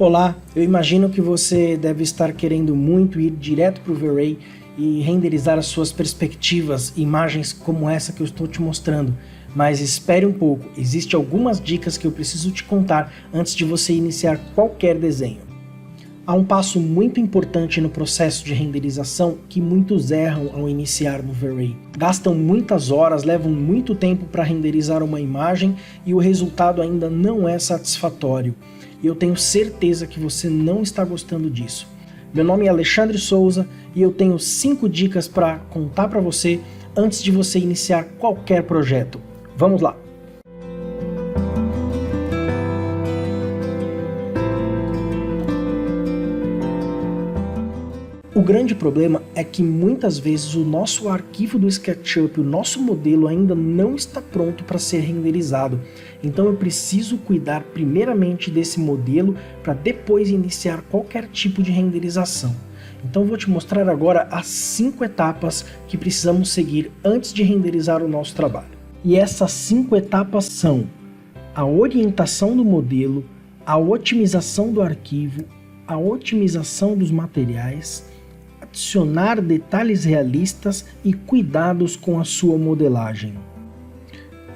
Olá, eu imagino que você deve estar querendo muito ir direto para o V-Ray e renderizar as suas perspectivas, imagens como essa que eu estou te mostrando. Mas espere um pouco, existem algumas dicas que eu preciso te contar antes de você iniciar qualquer desenho. Há um passo muito importante no processo de renderização que muitos erram ao iniciar no V-Ray. Gastam muitas horas, levam muito tempo para renderizar uma imagem e o resultado ainda não é satisfatório. E eu tenho certeza que você não está gostando disso. Meu nome é Alexandre Souza e eu tenho 5 dicas para contar para você antes de você iniciar qualquer projeto. Vamos lá! O grande problema é que muitas vezes o nosso arquivo do SketchUp, o nosso modelo ainda não está pronto para ser renderizado. Então eu preciso cuidar primeiramente desse modelo para depois iniciar qualquer tipo de renderização. Então eu vou te mostrar agora as 5 etapas que precisamos seguir antes de renderizar o nosso trabalho. E essas 5 etapas são a orientação do modelo, a otimização do arquivo, a otimização dos materiais, adicionar detalhes realistas e cuidados com a sua modelagem.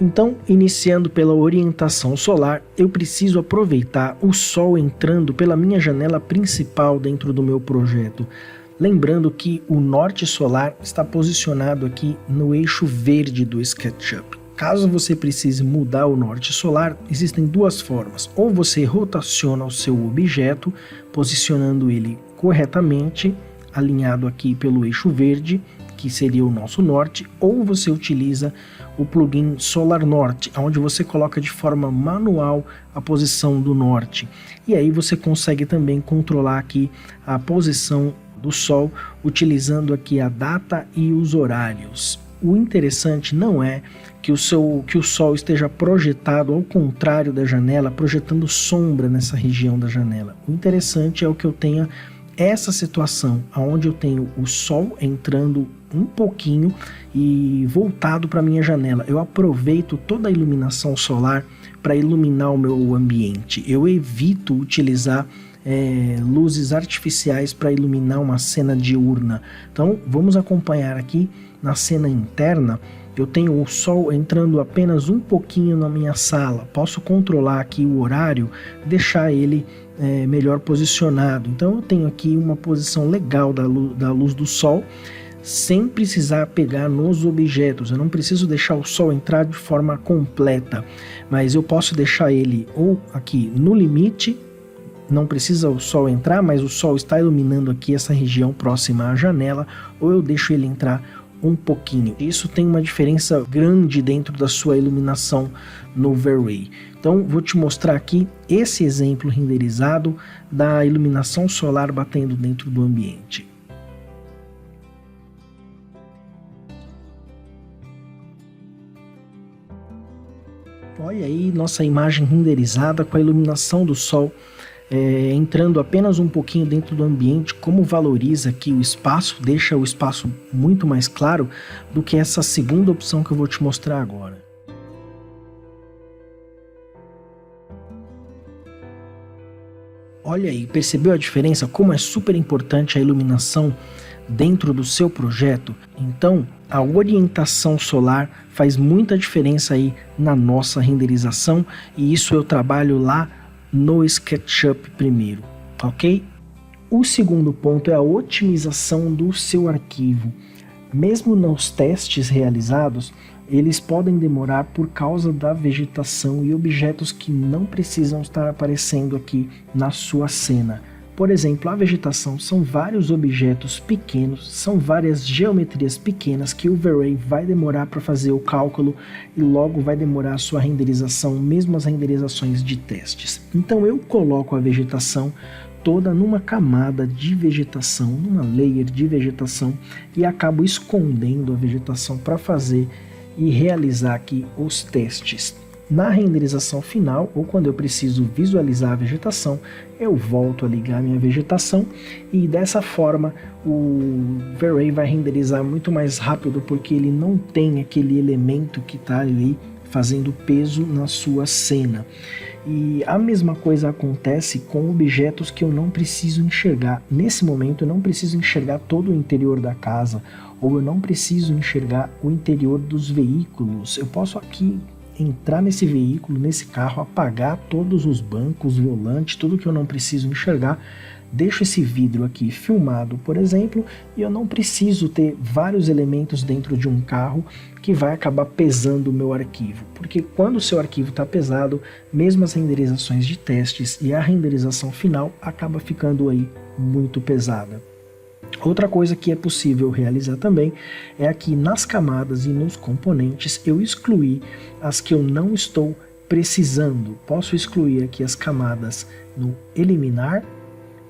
Então, iniciando pela orientação solar, eu preciso aproveitar o sol entrando pela minha janela principal dentro do meu projeto. Lembrando que o norte solar está posicionado aqui no eixo verde do SketchUp. Caso você precise mudar o norte solar, existem 2 formas. Ou você rotaciona o seu objeto, posicionando ele corretamente, alinhado aqui pelo eixo verde, que seria o nosso norte, ou você utiliza o plugin Solar Norte, onde você coloca de forma manual a posição do norte. E aí você consegue também controlar aqui a posição do sol, utilizando aqui a data e os horários. O interessante não é que o sol esteja projetado ao contrário da janela, projetando sombra nessa região da janela. O interessante é o que eu tenha essa situação, onde eu tenho o sol entrando um pouquinho e voltado para minha janela. Eu aproveito toda a iluminação solar para iluminar o meu ambiente. Eu evito utilizar luzes artificiais para iluminar uma cena diurna. Então vamos acompanhar aqui na cena interna. Eu tenho o sol entrando apenas um pouquinho na minha sala. Posso controlar aqui o horário, deixar ele melhor posicionado. Então eu tenho aqui uma posição legal da luz do sol, sem precisar pegar nos objetos. Eu não preciso deixar o sol entrar de forma completa, mas eu posso deixar ele ou aqui no limite, não precisa o sol entrar, mas o sol está iluminando aqui essa região próxima à janela, ou eu deixo ele entrar um pouquinho. Isso tem uma diferença grande dentro da sua iluminação no V-Ray. Então vou te mostrar aqui esse exemplo renderizado da iluminação solar batendo dentro do ambiente. Olha aí nossa imagem renderizada com a iluminação do sol entrando apenas um pouquinho dentro do ambiente, como valoriza aqui o espaço, deixa o espaço muito mais claro do que essa segunda opção que eu vou te mostrar agora. Olha aí, percebeu a diferença? Como é super importante a iluminação dentro do seu projeto? Então, a orientação solar faz muita diferença aí na nossa renderização, e isso eu trabalho lá no SketchUp primeiro, ok? O segundo ponto é a otimização do seu arquivo. Mesmo nos testes realizados, eles podem demorar por causa da vegetação e objetos que não precisam estar aparecendo aqui na sua cena. Por exemplo, a vegetação são vários objetos pequenos, são várias geometrias pequenas que o V-Ray vai demorar para fazer o cálculo e logo vai demorar a sua renderização, mesmo as renderizações de testes. Então eu coloco a vegetação toda numa camada de vegetação, numa layer de vegetação, e acabo escondendo a vegetação para fazer e realizar aqui os testes. Na renderização final, ou quando eu preciso visualizar a vegetação, eu volto a ligar minha vegetação e dessa forma o V-Ray vai renderizar muito mais rápido, porque ele não tem aquele elemento que está ali fazendo peso na sua cena. E a mesma coisa acontece com objetos que eu não preciso enxergar. Nesse momento eu não preciso enxergar todo o interior da casa, ou eu não preciso enxergar o interior dos veículos. Eu posso aqui entrar nesse veículo, nesse carro, apagar todos os bancos, volantes, tudo que eu não preciso enxergar. Deixo esse vidro aqui filmado, por exemplo, e eu não preciso ter vários elementos dentro de um carro que vai acabar pesando o meu arquivo. Porque quando o seu arquivo está pesado, mesmo as renderizações de testes e a renderização final acaba ficando aí muito pesada. Outra coisa que é possível realizar também é aqui nas camadas e nos componentes eu excluir as que eu não estou precisando. Posso excluir aqui as camadas no eliminar,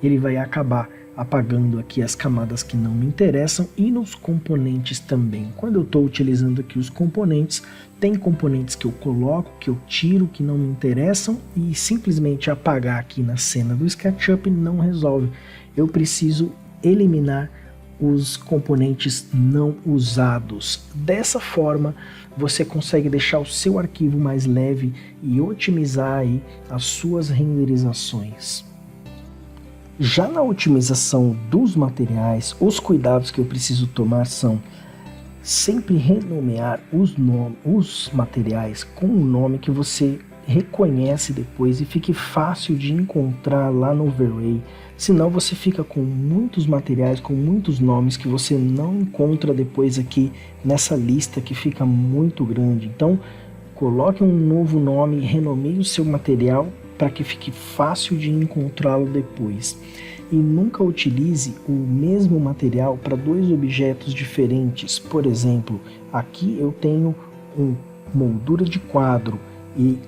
ele vai acabar apagando aqui as camadas que não me interessam, e nos componentes também. Quando eu estou utilizando aqui os componentes, tem componentes que eu coloco, que eu tiro, que não me interessam, e simplesmente apagar aqui na cena do SketchUp não resolve. Eu preciso eliminar os componentes não usados. Dessa forma, você consegue deixar o seu arquivo mais leve e otimizar aí as suas renderizações. Já na otimização dos materiais, os cuidados que eu preciso tomar são sempre renomear os materiais com um nome que você reconhece depois e fique fácil de encontrar lá no Overlay. Senão você fica com muitos materiais, com muitos nomes que você não encontra depois aqui nessa lista que fica muito grande. Então coloque um novo nome e renomeie o seu material para que fique fácil de encontrá-lo depois. E nunca utilize o mesmo material para dois objetos diferentes. Por exemplo, aqui eu tenho uma moldura de quadro e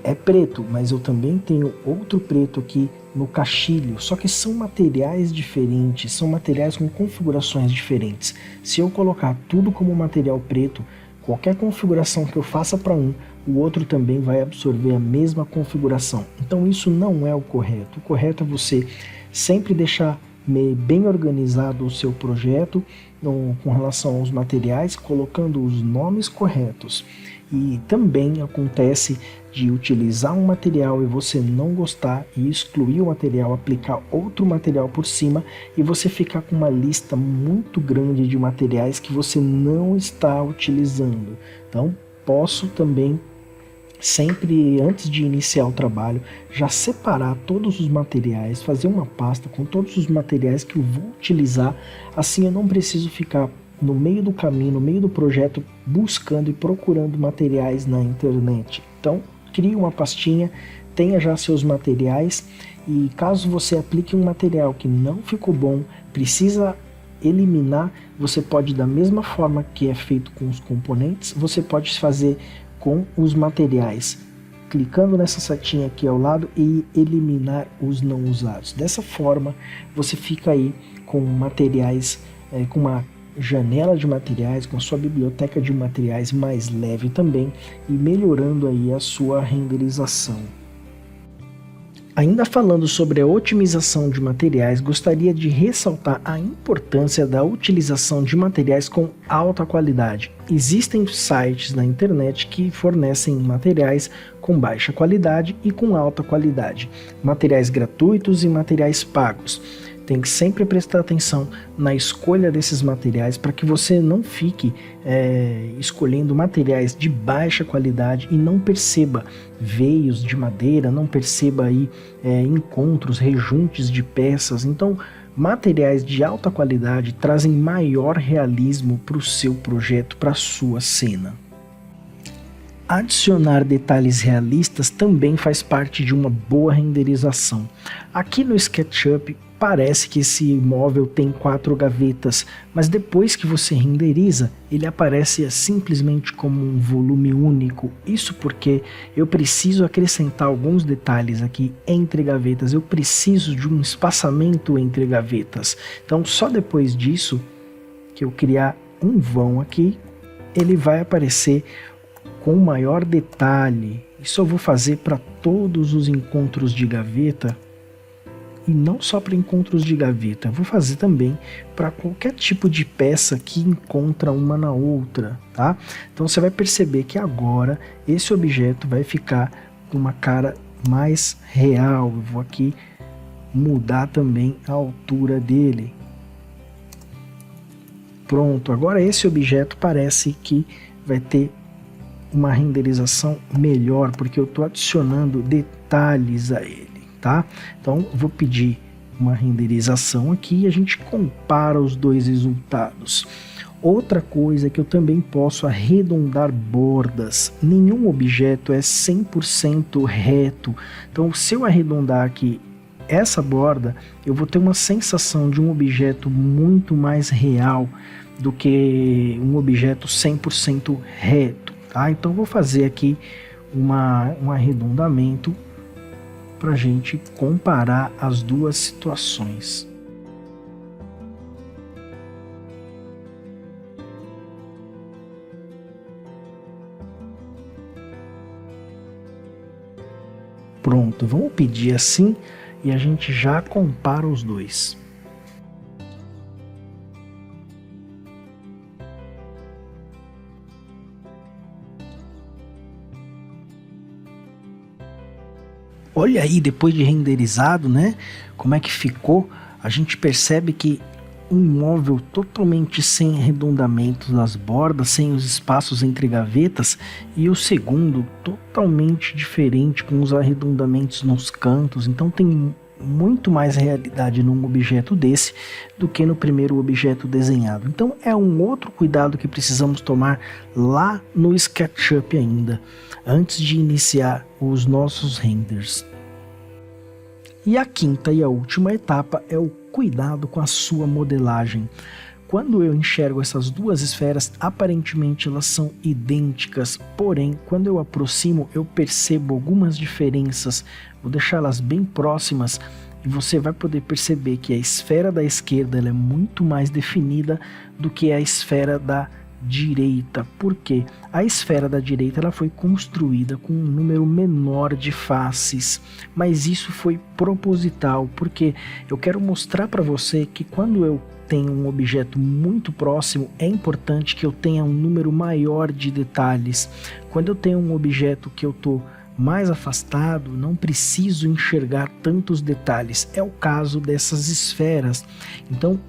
é preto, mas eu também tenho outro preto aqui no caixilho, só que são materiais diferentes, são materiais com configurações diferentes. Se eu colocar tudo como material preto, qualquer configuração que eu faça para um, o outro também vai absorver a mesma configuração. Então isso não é o correto. O correto é você sempre deixar bem organizado o seu projeto com relação aos materiais, colocando os nomes corretos. E também acontece de utilizar um material e você não gostar e excluir o material, aplicar outro material por cima e você ficar com uma lista muito grande de materiais que você não está utilizando. Então, posso também sempre, antes de iniciar o trabalho, já separar todos os materiais, fazer uma pasta com todos os materiais que eu vou utilizar, assim eu não preciso ficar no meio do caminho, no meio do projeto, buscando e procurando materiais na internet. Então, crie uma pastinha, tenha já seus materiais, e caso você aplique um material que não ficou bom, precisa eliminar, você pode, da mesma forma que é feito com os componentes, você pode fazer com os materiais, clicando nessa setinha aqui ao lado e eliminar os não usados. Dessa forma, você fica aí com materiais, com uma janela de materiais, com a sua biblioteca de materiais mais leve também, e melhorando aí a sua renderização. Ainda falando sobre a otimização de materiais, gostaria de ressaltar a importância da utilização de materiais com alta qualidade. Existem sites na internet que fornecem materiais com baixa qualidade e com alta qualidade, materiais gratuitos e materiais pagos. Tem que sempre prestar atenção na escolha desses materiais para que você não fique escolhendo materiais de baixa qualidade e não perceba veios de madeira, não perceba aí encontros, rejuntes de peças. Então, materiais de alta qualidade trazem maior realismo para o seu projeto, para a sua cena. Adicionar detalhes realistas também faz parte de uma boa renderização. Aqui no SketchUp parece que esse móvel tem 4 gavetas, mas depois que você renderiza, ele aparece simplesmente como um volume único. Isso porque eu preciso acrescentar alguns detalhes aqui entre gavetas, eu preciso de um espaçamento entre gavetas. Então só depois disso que eu criar um vão aqui, ele vai aparecer com maior detalhe. Isso eu vou fazer para todos os encontros de gaveta, e não só para encontros de gaveta, eu vou fazer também para qualquer tipo de peça que encontra uma na outra, tá? Então você vai perceber que agora esse objeto vai ficar com uma cara mais real. Eu vou aqui mudar também a altura dele. Pronto, agora esse objeto parece que vai ter uma renderização melhor, porque eu estou adicionando detalhes a ele, tá? Então vou pedir uma renderização aqui e a gente compara os dois resultados. Outra coisa é que eu também posso arredondar bordas. Nenhum objeto é 100% reto. Então, se eu arredondar aqui essa borda, eu vou ter uma sensação de um objeto muito mais real do que um objeto 100% reto, tá? Então, vou fazer aqui um arredondamento para a gente comparar as duas situações. Pronto, vamos pedir assim e a gente já compara os dois. Olha aí, depois de renderizado, né? Como é que ficou? A gente percebe que um móvel totalmente sem arredondamentos nas bordas, sem os espaços entre gavetas, e o segundo totalmente diferente, com os arredondamentos nos cantos. Então tem muito mais realidade num objeto desse do que no primeiro objeto desenhado. Então é um outro cuidado que precisamos tomar lá no SketchUp ainda, antes de iniciar os nossos renders. E a quinta e a última etapa é o cuidado com a sua modelagem. Quando eu enxergo essas duas esferas, aparentemente elas são idênticas, porém, quando eu aproximo, eu percebo algumas diferenças. Vou deixá-las bem próximas e você vai poder perceber que a esfera da esquerda ela é muito mais definida do que a esfera da direita. Porque a esfera da direita ela foi construída com um número menor de faces, mas isso foi proposital, porque eu quero mostrar para você que quando eu tenho um objeto muito próximo, é importante que eu tenha um número maior de detalhes. Quando eu tenho um objeto que eu estou mais afastado, não preciso enxergar tantos detalhes. É o caso dessas esferas. Então,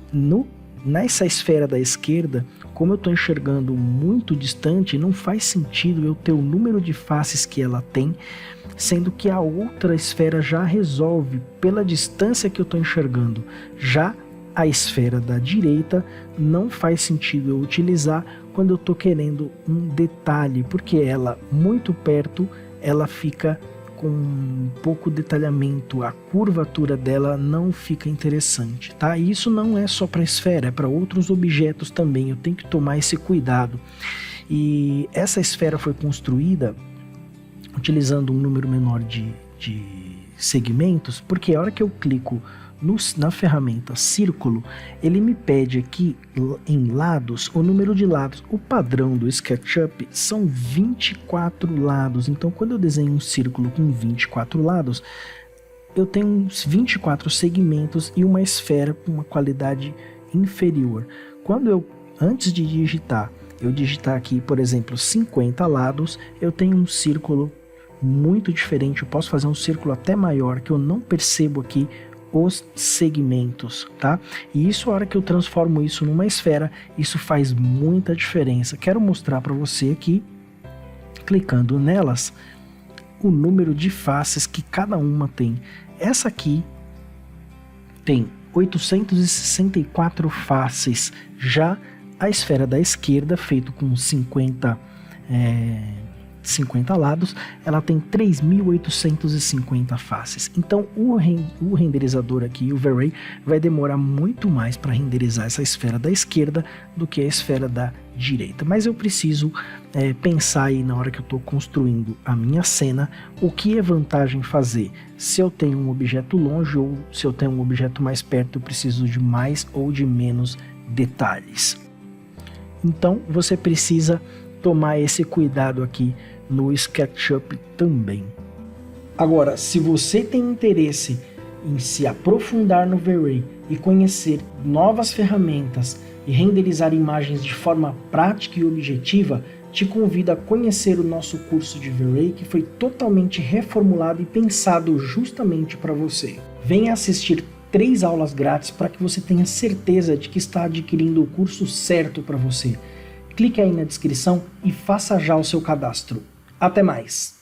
nessa esfera da esquerda, como eu estou enxergando muito distante, não faz sentido eu ter o número de faces que ela tem, sendo que a outra esfera já resolve pela distância que eu estou enxergando. Já a esfera da direita não faz sentido eu utilizar quando eu estou querendo um detalhe, porque ela muito perto ela fica com um pouco detalhamento, a curvatura dela não fica interessante, tá? E isso não é só para a esfera, é para outros objetos também, eu tenho que tomar esse cuidado. E essa esfera foi construída utilizando um número menor de segmentos, porque a hora que eu clico na ferramenta círculo, ele me pede aqui em lados, o número de lados. O padrão do SketchUp são 24 lados, então quando eu desenho um círculo com 24 lados, eu tenho uns 24 segmentos e uma esfera com uma qualidade inferior. Quando eu, antes de digitar, eu digitar aqui, por exemplo, 50 lados, eu tenho um círculo muito diferente, eu posso fazer um círculo até maior, que eu não percebo aqui os segmentos, tá? E isso, a hora que eu transformo isso numa esfera, isso faz muita diferença. Quero mostrar para você aqui, clicando nelas, o número de faces que cada uma tem. Essa aqui tem 864 faces, já a esfera da esquerda, feito com 50 lados, ela tem 3.850 faces. Então o renderizador aqui, o V-Ray, vai demorar muito mais para renderizar essa esfera da esquerda do que a esfera da direita. Mas eu preciso pensar aí na hora que eu estou construindo a minha cena, o que é vantagem fazer. Se eu tenho um objeto longe ou se eu tenho um objeto mais perto, eu preciso de mais ou de menos detalhes. Então você precisa tomar esse cuidado aqui no SketchUp também. Agora, se você tem interesse em se aprofundar no V-Ray e conhecer novas ferramentas e renderizar imagens de forma prática e objetiva, te convido a conhecer o nosso curso de V-Ray, que foi totalmente reformulado e pensado justamente para você. Venha assistir 3 aulas grátis para que você tenha certeza de que está adquirindo o curso certo para você. Clique aí na descrição e faça já o seu cadastro. Até mais!